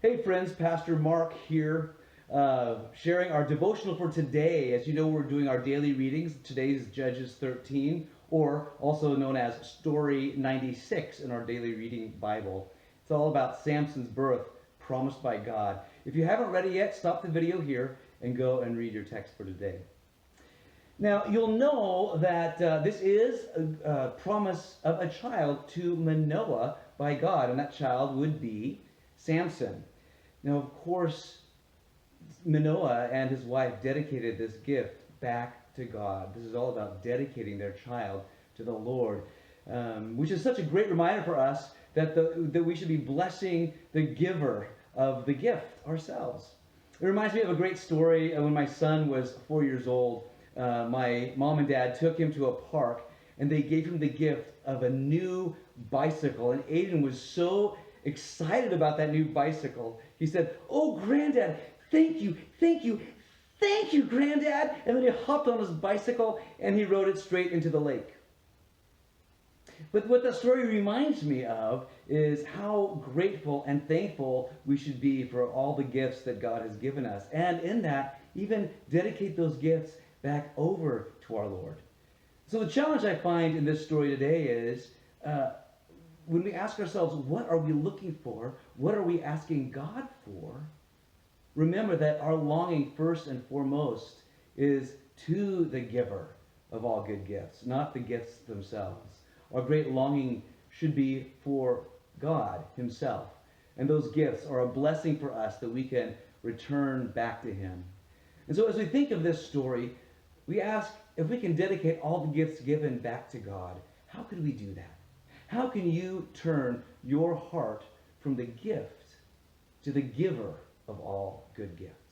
Hey friends, Pastor Mark here, sharing our devotional for today. As you know, we're doing our daily readings. Today's Judges 13, or also known as Story 96 in our daily reading Bible. It's all about Samson's birth, promised by God. If you haven't read it yet, stop the video here and go and read your text for today. Now, you'll know that this is a promise of a child to Manoah by God, and that child would be Samson. Now, of course, Manoah and his wife dedicated this gift back to God. This is all about dedicating their child to the Lord, which is such a great reminder for us that we should be blessing the giver of the gift ourselves. It reminds me of a great story. When my son was 4 years old, my mom and dad took him to a park, and they gave him the gift of a new bicycle. And Aiden was so excited about that new bicycle. He said, "Oh, Granddad, thank you, thank you, thank you, Granddad." And then he hopped on his bicycle and he rode it straight into the lake. But what that story reminds me of is how grateful and thankful we should be for all the gifts that God has given us. And in that, even dedicate those gifts back over to our Lord. So the challenge I find in this story today is when we ask ourselves, what are we looking for? What are we asking God for? Remember that our longing first and foremost is to the giver of all good gifts, not the gifts themselves. Our great longing should be for God himself. And those gifts are a blessing for us that we can return back to him. And so as we think of this story, we ask if we can dedicate all the gifts given back to God. How could we do that? How can you turn your heart from the gift to the giver of all good gifts?